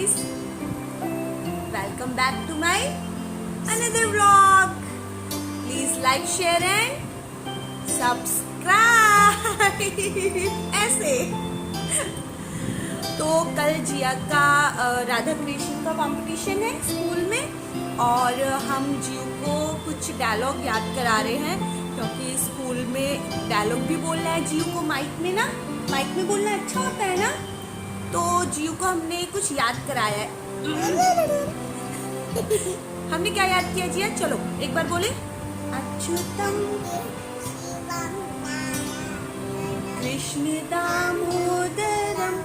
guys, welcome back to my another vlog. Please like, share and subscribe. ऐसे तो कल जिया का राधा कृष्ण का कंपटीशन है स्कूल में और हम जियो को कुछ डायलॉग याद करा रहे हैं क्योंकि स्कूल में डायलॉग भी बोलना है जियो को माइक में बोलना अच्छा होता है ना। तो जियो को हमने कुछ याद कराया है। हमने क्या याद किया जिया? चलो एक बार बोले। अच्युतम कृष्ण दामोदरम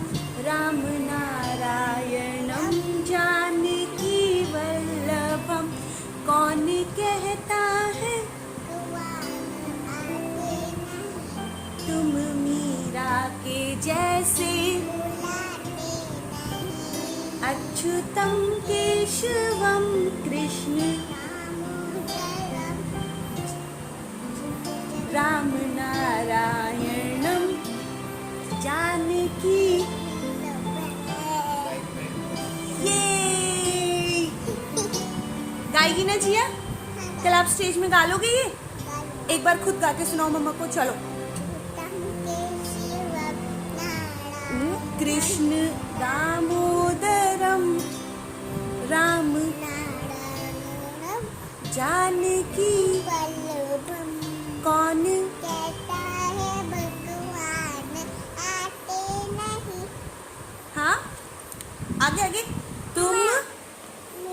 राम नारायणम जानकी वल्लभम। कौन कहता है तुम मीरा के जैसे? अच्युतम केशवम कृष्ण राम नारायणम जानकी। ये गाएगी ना जिया? कल आप स्टेज में गा लोगे ये? एक बार खुद गा के सुनाओ मम्मा को। चलो। कृष्ण दामोदरम राम जानकी वल्लभम। कौन कहता है भगवान आते नहीं? हाँ आगे आगे। तुम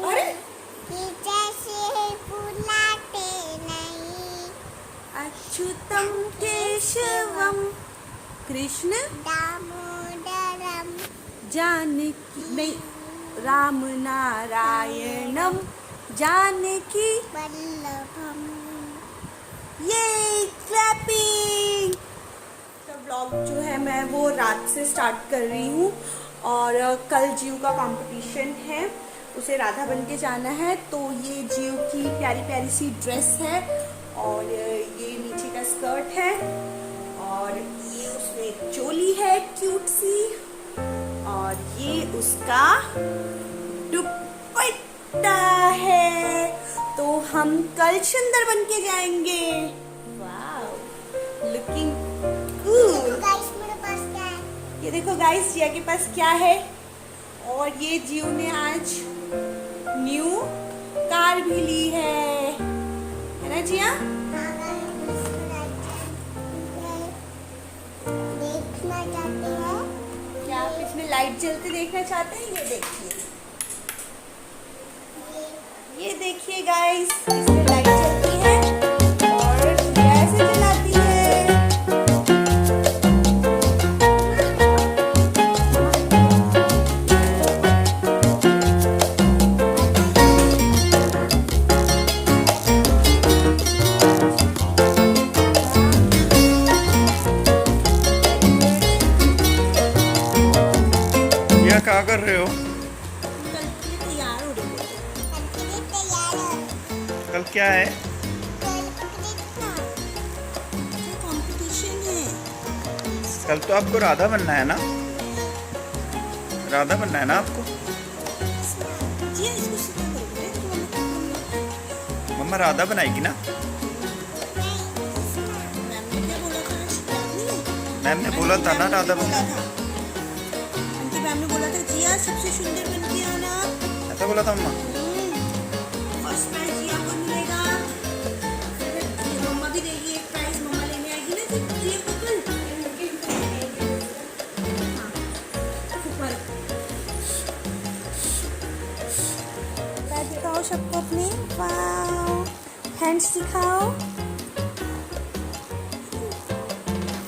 अरे जैसे बुलाते नहीं। अच्युतम केशवम कृष्ण दामोदरम जानकी नहीं राम नारायणम जानकी वल्लभम। ये क्लैपिंग। तो ब्लॉग जो है मैं वो रात से स्टार्ट कर रही हूँ और कल जियो का कंपटीशन है, उसे राधा बन के जाना है। तो ये जियो की प्यारी प्यारी सी ड्रेस है और ये नीचे का स्कर्ट है और ये उसमें चोली है क्यूट सी और ये उसका दुपट्टा है। तो हम कल सुंदर बन के जाएंगे। वाव लुकिंग कूल। मेरे पास क्या है? ये देखो गाइस जिया के पास क्या है। और ये जियो ने आज न्यू कार भी ली है ना जिया? देखना चाहते हैं क्या आप इसमें लाइट जलते देखना चाहते हैं? ये देखिए, ये देखिए गाइस, इसमें लाइट जलती है और ऐसे जलाती है। ये क्या कर रहे हो? कल क्या है? कंपटीशन है। कल तो आपको राधा बनना है ना? राधा बनना है ना आपको? मम्मा राधा बनाएगी ना? मैम ने बोला था ना राधा बनना। मैम ने बोला था जिया सबसे सुंदर बन के आना। ऐसा बोला था मम्मा? फर्स्ट प्राइज जिया को मिलेगा। फिर मम्मा भी देगी एक प्राइज, मम्मा लेने आएगी ना जिया को कल। हाँ ऊपर पैर दिखाओ सबको अपने। वाव हैंड्स दिखाओ।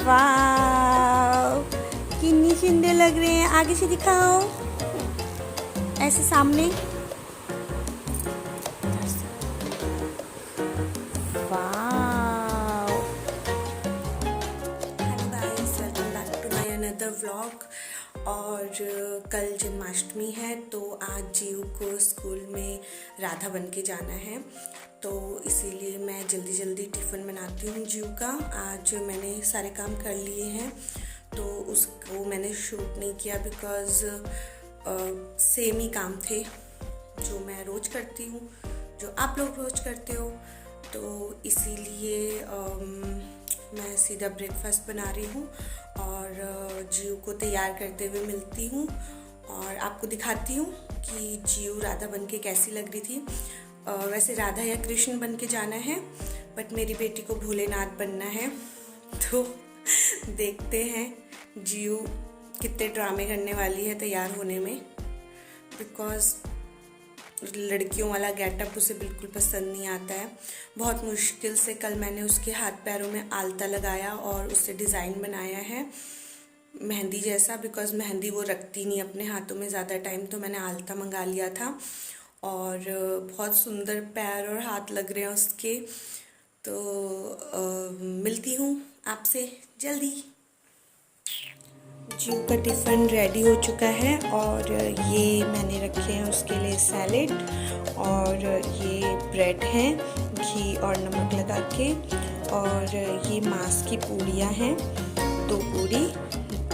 वाव कितनी सुंदर लग रहे हैं। आगे से दिखाओ ऐसे सामने। Wow hello guys, welcome back to my another vlog. और कल जन्माष्टमी है तो आज जियो को स्कूल में राधा बन के जाना है। तो इसीलिए मैं जल्दी जल्दी टिफ़िन बनाती हूँ जियो का। आज मैंने सारे काम कर लिए हैं तो उसको मैंने शूट नहीं किया बिकॉज़ सेम ही काम थे जो मैं रोज़ करती हूँ, जो आप लोग रोज़ करते हो। तो इसीलिए मैं सीधा ब्रेकफास्ट बना रही हूँ और जीव को तैयार करते हुए मिलती हूँ और आपको दिखाती हूँ कि जीव राधा बन के कैसी लग रही थी। वैसे राधा या कृष्ण बन के जाना है, बट मेरी बेटी को भोलेनाथ बनना है। तो देखते हैं जीव कितने ड्रामे करने वाली है तैयार होने में, बिकॉज़ लड़कियों वाला गेटअप उसे बिल्कुल पसंद नहीं आता है। बहुत मुश्किल से कल मैंने उसके हाथ पैरों में आलता लगाया और उससे डिज़ाइन बनाया है मेहंदी जैसा, बिकॉज़ मेहंदी वो रखती नहीं अपने हाथों में ज़्यादा टाइम, तो मैंने आलता मंगा लिया था और बहुत सुंदर पैर और हाथ लग रहे हैं उसके। तो मिलती हूँ आपसे जल्दी। जीव का टिफ़िन रेडी हो चुका है और ये मैंने रखे हैं उसके लिए सैलेड और ये ब्रेड है घी और नमक लगा के, और ये मांस की पूड़ियाँ हैं 2 पूड़ी,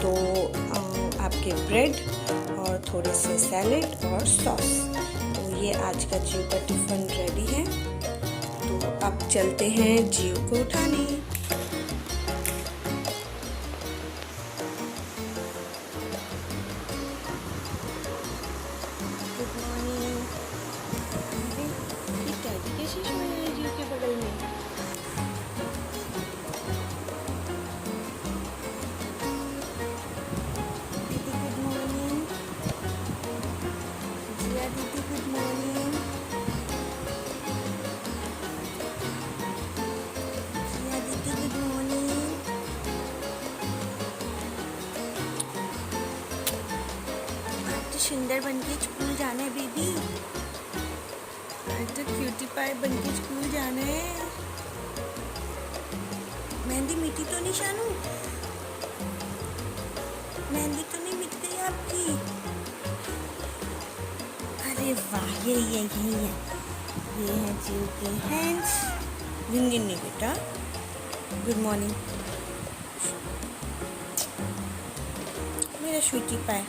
2 आपके ब्रेड और थोड़े से सैलेड और सॉस। तो ये आज का जीव का टिफ़िन रेडी है। तो अब चलते हैं जीव को उठाने। Good morning. ये टैडी कैसे सोया है जीव के बगल में? दीदी गुड मॉर्निंग। जिया दीदी गुड मॉर्निंग। जिया दीदी गुड मॉर्निंग। आज तो सुंदर बन के स्कूल जाना है बेबी। आज तो क्यूटी पाई बन के स्कूल जाना है। मेहंदी मिटी तो नहीं शानू? मेहंदी तो नहीं मिट गई आपकी? अरे वाह, यही है। ये है जीव के हैंड्स। गिन नहीं बेटा। गुड मॉर्निंग मेरा स्वीटी पाई।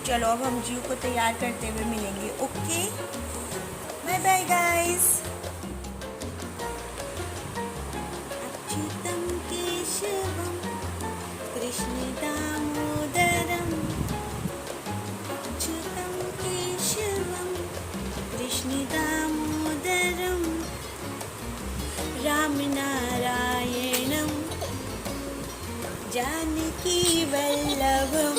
चलो अब हम जीव को तैयार करते हुए मिलेंगे। Okay, bye bye guys. अच्युतम केशवम कृष्ण दामोदरम, अच्युतम केशवम कृष्ण दामोदरम, राम नारायणम जानकी वल्लभम।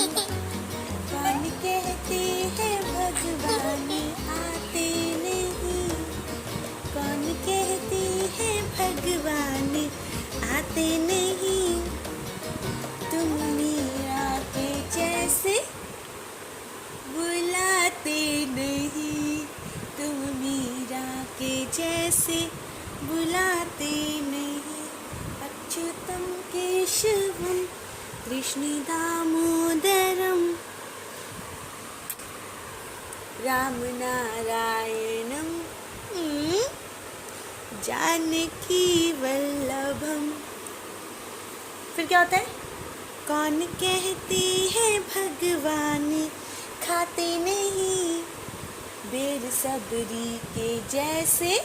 कौन कहते हैं भगवान आते नहीं? कौन कहते हैं भगवान आते नहीं? तुम मीरा के जैसे बुलाते नहीं, तुम मीरा के जैसे बुलाते नहीं। अच्युतम केशवम कृष्ण दामोदरम, राम नारायणम जानकी वल्लभम। फिर क्या होता है? कौन कहते हैं भगवान खाते नहीं, बेर सबरी के जैसे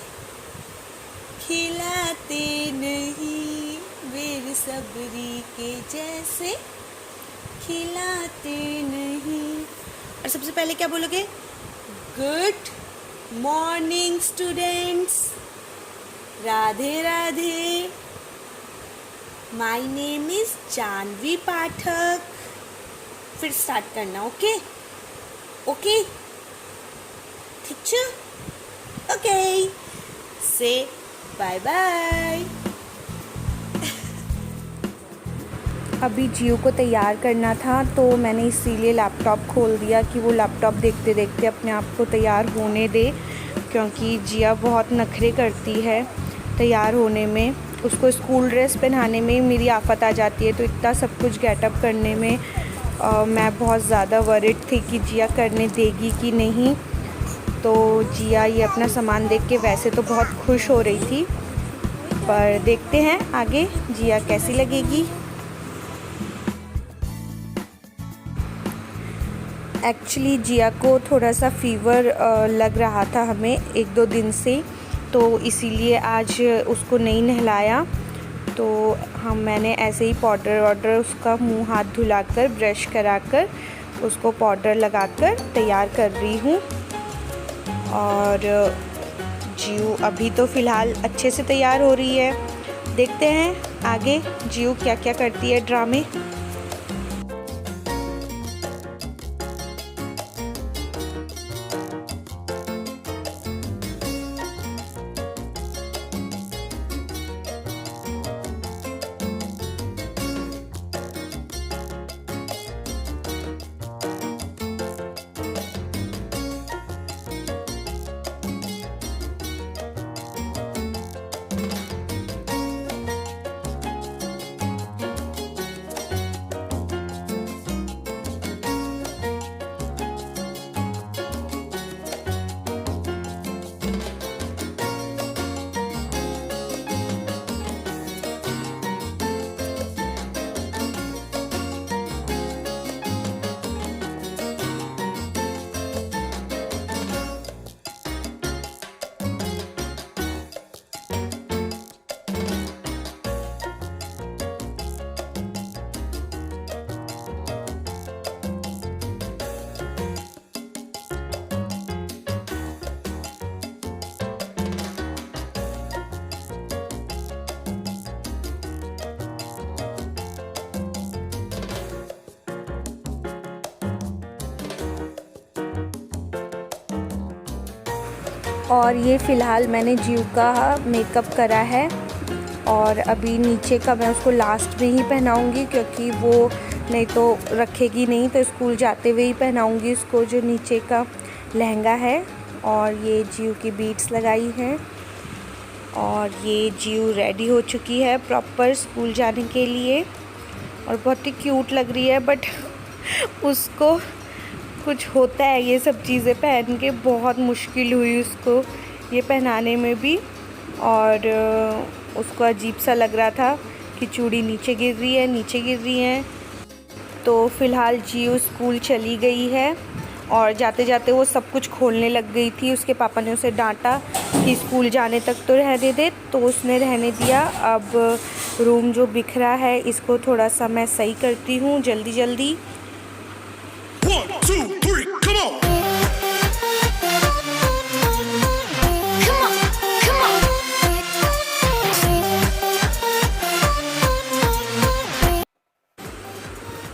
खिलाते नहीं, बेर सबरी के जैसे खिलाते नहीं। और सबसे पहले क्या बोलोगे? Good morning students, Radhe Radhe. My name is Janvi Pathak. फिर स्टार्ट करना। ओके ओके, ठीक है? ओके, से बाय बाय। अभी जियो को तैयार करना था तो मैंने इसीलिए लैपटॉप खोल दिया कि वो लैपटॉप देखते देखते अपने आप को तैयार होने दे, क्योंकि जिया बहुत नखरे करती है तैयार होने में। उसको स्कूल ड्रेस पहनाने में मेरी आफत आ जाती है, तो इतना सब कुछ गेटअप करने में मैं बहुत ज़्यादा वरिड थी कि जिया करने देगी कि नहीं। तो जिया ये अपना सामान देख के वैसे तो बहुत खुश हो रही थी, पर देखते हैं आगे जिया कैसी लगेगी। एक्चुअली जिया को थोड़ा सा फ़ीवर लग रहा था हमें 1-2 दिन से, तो इसीलिए आज उसको नहीं नहलाया। तो मैंने ऐसे ही पाउडर वाउडर उसका मुंह हाथ धुलाकर ब्रश कराकर उसको पाउडर लगाकर तैयार कर रही हूँ। और जियू अभी तो फ़िलहाल अच्छे से तैयार हो रही है। देखते हैं आगे जियू क्या क्या करती है ड्रामे। और ये फ़िलहाल मैंने जियू का मेकअप करा है और अभी नीचे का मैं उसको लास्ट में ही पहनाऊँगी, क्योंकि वो नहीं तो रखेगी नहीं, तो स्कूल जाते हुए ही पहनाऊँगी उसको जो नीचे का लहंगा है। और ये जियू की बीड्स लगाई हैं और ये जियू रेडी हो चुकी है प्रॉपर स्कूल जाने के लिए और बहुत ही क्यूट लग रही है। बट उसको कुछ होता है ये सब चीज़ें पहन के, बहुत मुश्किल हुई उसको ये पहनाने में भी। और उसको अजीब सा लग रहा था कि चूड़ी नीचे गिर रही है। तो फ़िलहाल जियू स्कूल चली गई है और जाते जाते वो सब कुछ खोलने लग गई थी। उसके पापा ने उसे डांटा कि स्कूल जाने तक तो रहने दे, तो उसने रहने दिया। अब रूम जो बिखरा है इसको थोड़ा सा मैं सही करती हूँ जल्दी जल्दी। 1, 2, 3, come on!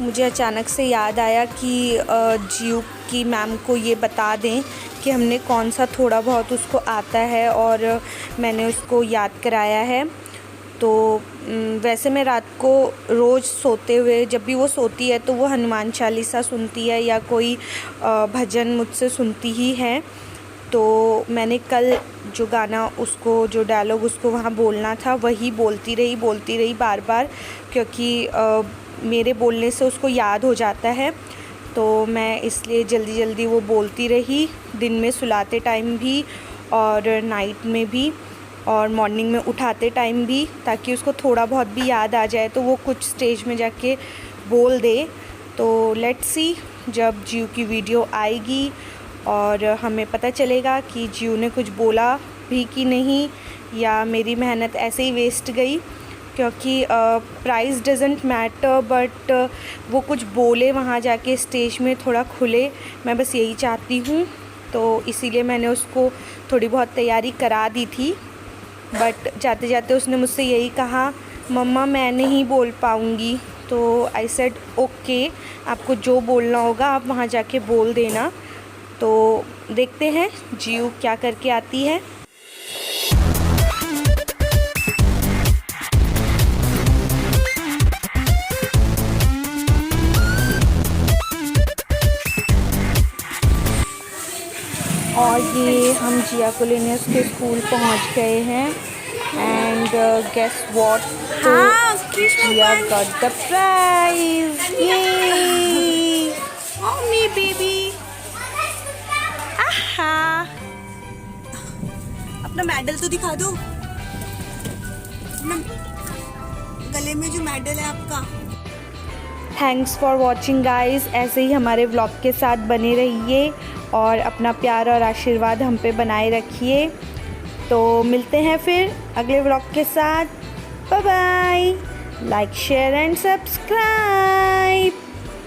मुझे अचानक से याद आया कि जियू की मैम को ये बता दें कि हमने कौन सा थोड़ा बहुत उसको आता है और मैंने उसको याद कराया है। तो वैसे मैं रात को रोज़ सोते हुए, जब भी वो सोती है तो वो हनुमान चालीसा सुनती है या कोई भजन मुझसे सुनती ही है। तो मैंने कल जो गाना उसको, जो डायलॉग उसको वहाँ बोलना था वही बोलती रही बार बार, क्योंकि मेरे बोलने से उसको याद हो जाता है। तो मैं इसलिए जल्दी जल्दी वो बोलती रही, दिन में सुलाते टाइम भी और नाइट में भी और मॉर्निंग में उठाते टाइम भी, ताकि उसको थोड़ा बहुत भी याद आ जाए तो वो कुछ स्टेज में जाके बोल दे। तो लेट्स सी जब जियू की वीडियो आएगी और हमें पता चलेगा कि जियू ने कुछ बोला भी कि नहीं या मेरी मेहनत ऐसे ही वेस्ट गई। क्योंकि प्राइस डजेंट मैटर, बट वो कुछ बोले वहाँ जाके स्टेज में, थोड़ा खुले, मैं बस यही चाहती हूँ। तो इसीलिए मैंने उसको थोड़ी बहुत तैयारी करा दी थी। बट जाते जाते उसने मुझसे यही कहा, मम्मा मैं नहीं बोल पाऊँगी। तो आई सेड ओके, आपको जो बोलना होगा आप वहाँ जाके बोल देना। तो देखते हैं जियू क्या करके आती है। और ये हम जिया को लेने उसके स्कूल पहुंच गए हैं and guess what, Jiya got the prize. ये मी बेबी, आहा, अपना मेडल तो दिखा दो, अपना गले में जो मेडल है आपका। Thanks for watching guys. ऐसे ही हमारे व्लॉग के साथ बने रहिए और अपना प्यार और आशीर्वाद हम पे बनाए रखिए। तो मिलते हैं फिर अगले व्लॉग के साथ। Bye bye. Like share and subscribe.